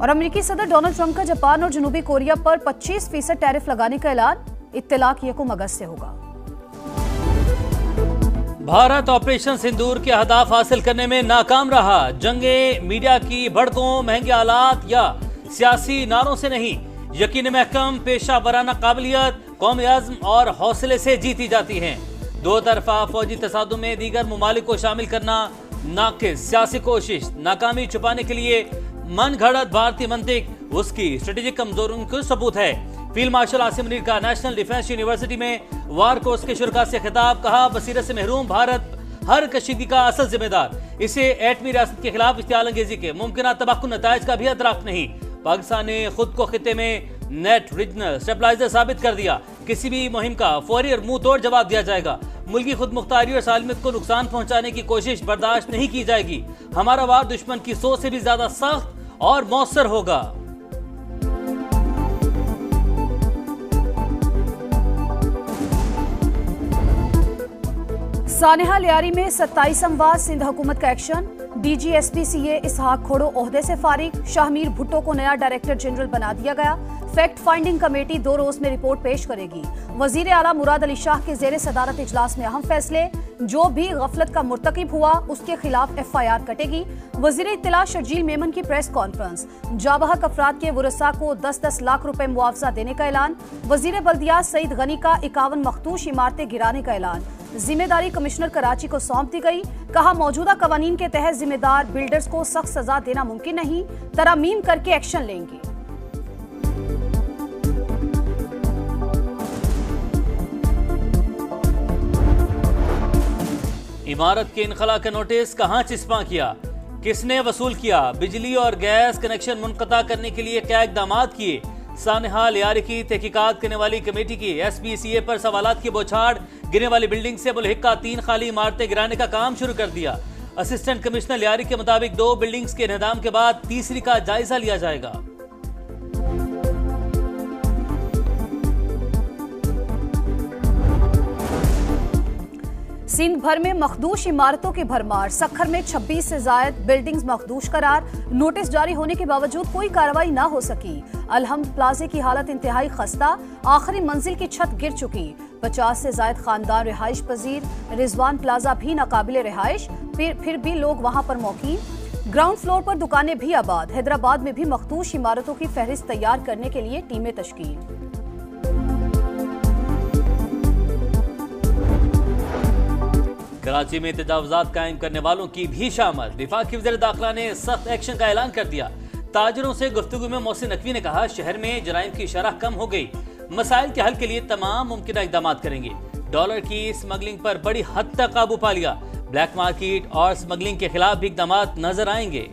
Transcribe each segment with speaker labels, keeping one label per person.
Speaker 1: और अमेरिकी सदर डोनाल्ड ट्रंप का जापान और जनूबी कोरिया पर 25% टैरिफ लगाने का ऐलान। इत्तला 1 अगस्त से होगा।
Speaker 2: भारत ऑपरेशन सिंदूर के अहदाफ हासिल करने में नाकाम रहा। जंगे मीडिया की भड़कों, महंगे आलात या सियासी नारों से नहीं, यकीन महकम, पेशा वराना काबिलियत, कौमी अज़्म और हौसले से जीती जाती हैं। दो तरफा फौजी तसादुम में दीगर मुमालिक को शामिल करना नाकिस सियासी कोशिश, नाकामी छुपाने के लिए मन घड़त भारतीय मंतिक उसकी स्ट्रेटेजिक कमजोरियों का सबूत है। फील्ड मार्शल आसिम मुनीर का नेशनल डिफेंस यूनिवर्सिटी में वार कोर्स के शुरा से खिताब। कहा, बसीरत से महरूम भारत हर कशीदगी का असल जिम्मेदार। इसे एटमी रियासत के खिलाफ इश्तियाल अंगेजी के मुमकिन तबाक्कुन नताइज का भी अदराक नहीं। पाकिस्तान ने खुद को खिते में नेट रीजनल स्टेबलाइजर साबित कर दिया। किसी भी मुहिम का फौरी और मुंह तोड़ जवाब दिया जाएगा। मुल्की खुद मुख्तारी और सालमियत को नुकसान पहुंचाने की कोशिश बर्दाश्त नहीं की जाएगी। हमारा वार दुश्मन की सोच से भी ज्यादा सख्त और मौसर होगा।
Speaker 1: सानेहा लियारी में 27वां सिंध हुकूमत का एक्शन। DGSP CA इसहाक खोड़ो ओहदे से फारिग। शाहमीर भुट्टो को नया डायरेक्टर जनरल बना दिया गया। फैक्ट फाइंडिंग कमेटी 2 रोज में रिपोर्ट पेश करेगी। वजीर आला मुराद अली शाह के जेर सदारत इजलास में अहम फैसले। जो भी गफलत का मुर्तकिब हुआ उसके खिलाफ FIR कटेगी। वजीर इत्तला शर्जील मेमन की प्रेस कॉन्फ्रेंस। जाबहक अफराद के वरसा को 10-10 लाख रुपए मुआवजा देने का ऐलान। वजीर बल्दियात सईद गनी का 51 मखदूश इमारतें गिराने का ऐलान। जिम्मेदारी कमिश्नर कराची को सौंप दी गई। कहा, मौजूदा कवानीन के तहत जिम्मेदार बिल्डर्स को सख्त सजा देना मुमकिन नहीं, तरमीम करके एक्शन लेंगे।
Speaker 2: इमारत के इनखला का नोटिस कहां चिस्पा किया, किसने वसूल किया, बिजली और गैस कनेक्शन मुनक़ता करने के लिए क्या इकदाम किए। सानेहा लियारी की तहकीकात करने वाली कमेटी की SPCA पर सवालात की बौछार। गिरने वाली बिल्डिंग से मुल्हिका 3 खाली इमारतें गिराने का काम शुरू कर दिया। असिस्टेंट कमिश्नर लियारी के मुताबिक 2 बिल्डिंग्स के इंहदाम के बाद तीसरी का जायजा लिया जाएगा।
Speaker 1: सिंध भर में मखदूश इमारतों की भरमार। सखर में 26 से जायद बिल्डिंग्स मखदूश करार। नोटिस जारी होने के बावजूद कोई कार्रवाई न हो सकी। अलहम्द प्लाजे की हालत इंतहाई खस्ता। आखिरी मंजिल की छत गिर चुकी। 50 से जायद खानदान रिहाइश पजीर। रिजवान प्लाजा भी नाकाबिले रिहाइश, फिर भी लोग वहां पर मौकीन। ग्राउंड फ्लोर पर दुकानें भी आबाद। हैदराबाद में भी मखदूश इमारतों की फहरिस्त तैयार करने के लिए टीमें तश्कील।
Speaker 2: कराची में तजावुजात कायम करने वालों की भी शामल। दिफा की वज़ीर दाखिला ने सख्त एक्शन का ऐलान कर दिया। ताजरों से गुफ्तगू में मोहसिन नकवी ने कहा, शहर में जराइम की शरह कम हो गई। मसाइल के हल के लिए तमाम मुमकिन इकदाम करेंगे। डॉलर की स्मगलिंग पर बड़ी हद तक काबू पा लिया। ब्लैक मार्केट और स्मगलिंग के खिलाफ भी इकदाम नजर आएंगे।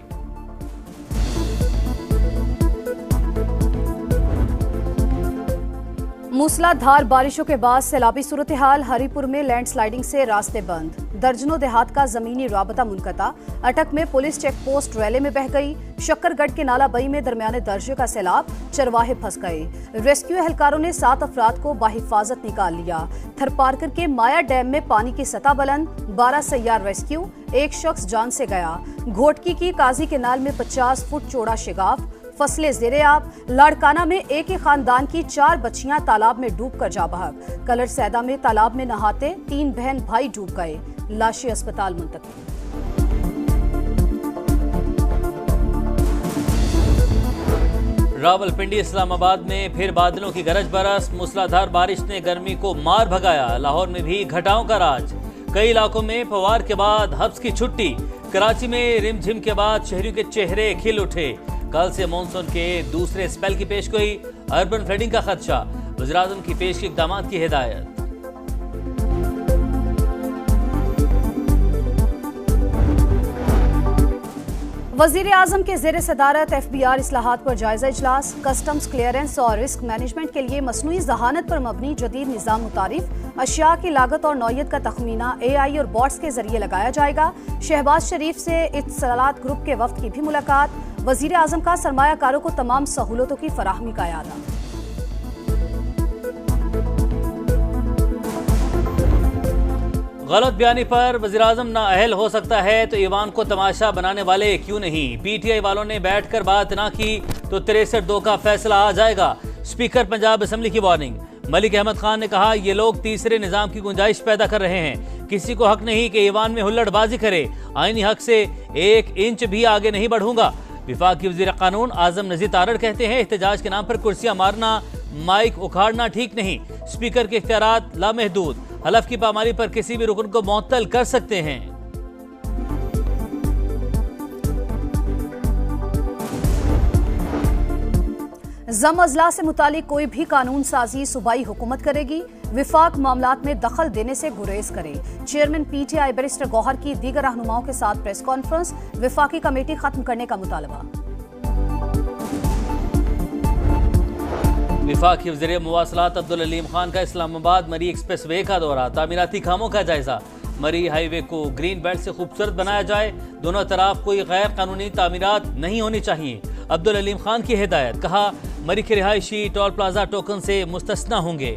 Speaker 1: मूसलाधार बारिशों के बाद सैलाबी सूरत हाल। हरीपुर में लैंडस्लाइडिंग से रास्ते बंद। दर्जनों देहात का जमीनी राबता मुनक़ता। अटक में पुलिस चेक पोस्ट रैले में बह गई। शक्करगढ़ के नाला बई में दरमियाने दर्जे का सैलाब, चरवाहे फंस गए। रेस्क्यू एहलकारों ने 7 अफराद को बाहिफाजत निकाल लिया। थरपारकर के माया डैम में पानी की सतह बुलंद। 12 सैयार रेस्क्यू, 1 शख्स जान से गया। घोटकी की काजी केनाल में 50 फुट चौड़ा शिगाफ, फसलें ज़ेरे-आब। लाड़काना में एक ही खानदान की 4 बच्चियां तालाब में डूबकर जा बहक। कलर सैदा में तालाब में नहाते 3 बहन भाई डूब गए। लाशें अस्पताल मुंतकिल।
Speaker 2: रावलपिंडी इस्लामाबाद में फिर बादलों की गरज बरस। मूसलाधार बारिश ने गर्मी को मार भगाया। लाहौर में भी घटाओं का राज। कई इलाकों में फवार के बाद हब्स की छुट्टी। कराची में रिमझिम के बाद शहरियों के चेहरे खिल उठे। कल से मॉनसून के दूसरे स्पेल की पेशगोई। अर्बन फ्लडिंग का खदशा। वज़ीर-ए-आज़म की पेश की इक़दामात की हिदायत।
Speaker 1: वज़ीर आज़म के ज़ेर सदारत FBR इस्लाहात पर जायजा इजलास। कस्टम्स क्लियरेंस और रिस्क मैनेजमेंट के लिए मसनूई ज़हानत पर मबनी जदीद निज़ाम मुतारिफ। अशिया की लागत और नौयत का तखमीना AI और बॉट्स के जरिए लगाया जाएगा। शहबाज शरीफ से इत्तलात ग्रुप के वफ्द की भी मुलाकात। वज़ीर आज़म का सरमायाकारों को तमाम सहूलतों की फराहमी का यादा।
Speaker 2: गलत बयानी पर वज़ीर-ए-आज़म नाअहल हो सकता है तो ईवान को तमाशा बनाने वाले क्यों नहीं। पीटीआई वालों ने बैठकर बात ना की तो 63-2 का फैसला आ जाएगा। स्पीकर पंजाब असेंबली की वार्निंग। मलिक अहमद खान ने कहा ये लोग तीसरे निजाम की गुंजाइश पैदा कर रहे हैं। किसी को हक नहीं कि ईवान में हुल्लड़बाजी करे। आईनी हक से 1 इंच भी आगे नहीं बढ़ूंगा। विफाकी वज़ीर कानून आजम नज़ीर तारड़ कहते हैं एहतजाज के नाम पर कुर्सियां मारना, माइक उखाड़ना ठीक नहीं। स्पीकर के इख्तियारात लामहदूद। हलफ की पामाली पर किसी भी रुकन को मुअत्तल कर सकते हैं।
Speaker 1: जम अजला से मुतालिक कोई भी कानून साजी सूबाई हुकूमत करेगी। विफाक मामलात में दखल देने से गुरेज करे। चेयरमैन पीटीआई बैरिस्टर गौहर की दीगर रहनुमाओं के साथ प्रेस कॉन्फ्रेंस। विफाकी कमेटी खत्म करने का मुतालबा।
Speaker 2: विफाकी वज़ीर मुवासलात अब्दुल अलीम खान का इस्लामाबाद मरी एक्सप्रेस वे का दौरा। तामीराती कामों का जायजा। मरी हाईवे को ग्रीन बेल्ट से खूबसूरत बनाया जाए। दोनों तरफ कोई गैर कानूनी तामीरात नहीं होनी चाहिए। अब्दुल अलीम खान की हिदायत। कहा मरी के रिहायशी टोल प्लाजा टोकन से मुस्तस्ना होंगे।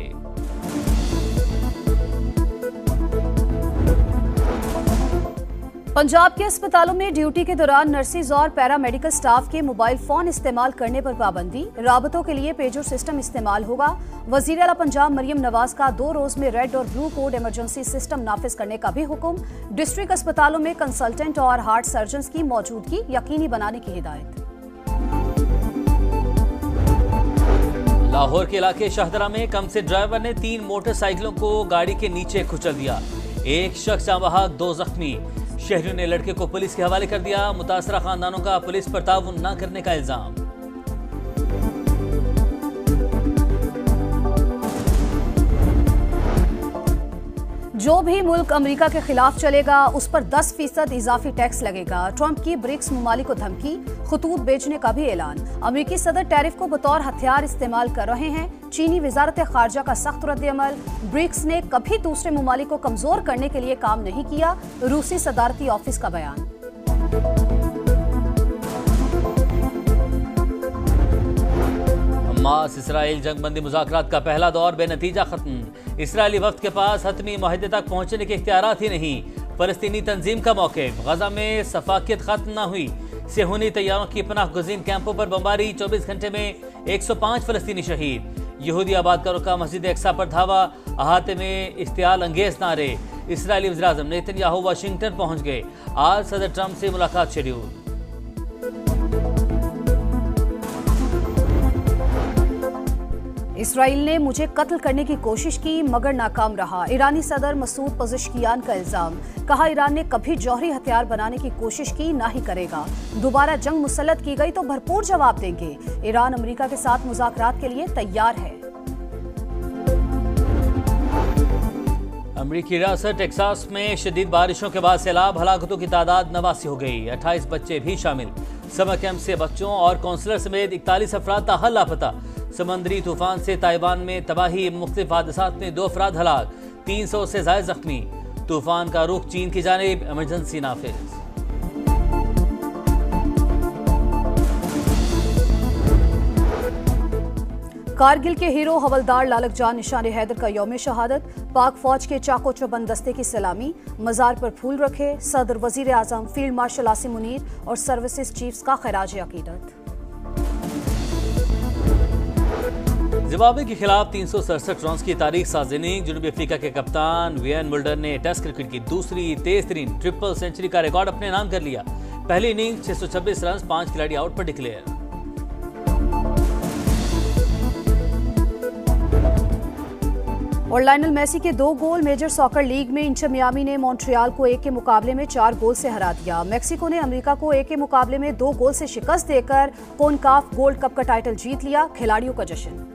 Speaker 1: पंजाब के अस्पतालों में ड्यूटी के दौरान नर्सिस और पैरामेडिकल स्टाफ के मोबाइल फोन इस्तेमाल करने पर पाबंदी। राबतों के लिए पेजर सिस्टम इस्तेमाल होगा। वजीर आला पंजाब मरियम नवाज का 2 रोज में रेड और ब्लू कोड इमरजेंसी सिस्टम नाफिज करने का भी हुक्म। डिस्ट्रिक्ट अस्पतालों में कंसल्टेंट और हार्ट सर्जन की मौजूदगी यकीनी बनाने की हिदायत।
Speaker 2: लाहौर के इलाके शाहदरा में कम से ड्राइवर ने 3 मोटरसाइकिलों को गाड़ी के नीचे कुचल दिया। 1 शख्स जांबाहक 2 जख्मी। शहरियों ने लड़के को पुलिस के हवाले कर दिया। मुतासरा खानदानों का पुलिस पर ताउन न करने का इल्जाम।
Speaker 1: जो भी मुल्क अमेरिका के खिलाफ चलेगा उस पर 10% इजाफी टैक्स लगेगा। ट्रंप की ब्रिक्स ममालिक को धमकी। खतूत बेचने का भी ऐलान। अमेरिकी सदर टैरिफ को बतौर हथियार इस्तेमाल कर रहे हैं। चीनी वजारत खारजा का सख्त रद्द-ए-अमल। ब्रिक्स ने कभी दूसरे ममालिक को कमजोर करने के लिए काम नहीं किया। रूसी सदारती ऑफिस का बयान।
Speaker 2: हमास इसराइल जंगबंदी मुज़ाकरात का पहला दौर बेनतीजा खत्म। इसराइली वफ्द के पास हतमी मुआहदे तक पहुंचने के इख्तियारात ही नहीं। फलस्तीनी तंजीम का मौक़िफ़। गजा में सफाकियत खत्म न हुई। सेहूनी तैयारों की पनाह गुज़ीन कैंपों पर बमबारी। 24 घंटे में 105 फलस्तीनी शहीद। यहूदी आबादकारों का मस्जिद अक्सा पर धावा। अहाते में इश्तियाल अंगेज नारे। इसराइली वज़ीर-ए-आज़म नेतन्याहू वाशिंगटन पहुंच गए। आज सदर ट्रंप से मुलाकात शेड्यूल।
Speaker 1: इसराइल ने मुझे कत्ल करने की कोशिश की मगर नाकाम रहा। ईरानी सदर मसूद पज़ेश्कियान का इल्जाम। कहा ईरान ने कभी जौहरी हथियार बनाने की कोशिश की ना ही करेगा। दोबारा जंग मुसल्लत की गई तो भरपूर जवाब देंगे। ईरान अमेरिका के साथ मुज़ाकरात के लिए तैयार है।
Speaker 2: अमेरिकी रियासत टेक्सास में शदीद बारिशों के बाद सैलाब। हलाकतों की तादाद 89 हो गई। 28 बच्चे भी शामिल। समर कैंप से बच्चों और काउंसलर समेत 41 अफराद ताहल लापता। समंदरी तूफान से ताइवान में तबाही। मुख्तलिफ हादसात में 2 अफराद हलाक। 300 से ज्यादा जख्मी। तूफान का रुख चीन की जानिब। इमरजेंसी नाफिज।
Speaker 1: कारगिल के हीरो हवलदार लालक जान निशान हैदर का यौम शहादत। पाक फौज के चाको चौबंद दस्ते की सलामी। मजार पर फूल रखे। सदर, वजीर आजम, फील्ड मार्शल आसिम मुनीर और सर्विसेज चीफ्स का खराज अकीदत।
Speaker 2: जिम्बाब्वे के खिलाफ 367 रन की तारीख साज इनिंग। जनूबी अफ्रीका के कप्तान वियन मुल्डर ने टेस्ट क्रिकेट की दूसरी तेज तरीन ट्रिपल सेंचुरी का रिकॉर्ड अपने नाम कर लिया। पहली इनिंग 626 रन, 5 खिलाड़ी आउट पर डिक्लेयर।
Speaker 1: और लायनल मेसी के 2 गोल। मेजर सॉकर लीग में इंटर मियामी ने मॉन्ट्रियल को 1 के मुकाबले में 4 गोल से हरा दिया। मेक्सिको ने अमेरिका को 1 के मुकाबले में 2 गोल से शिकस्त देकर कॉनकाफ गोल्ड कप का टाइटल जीत लिया। खिलाड़ियों का जश्न।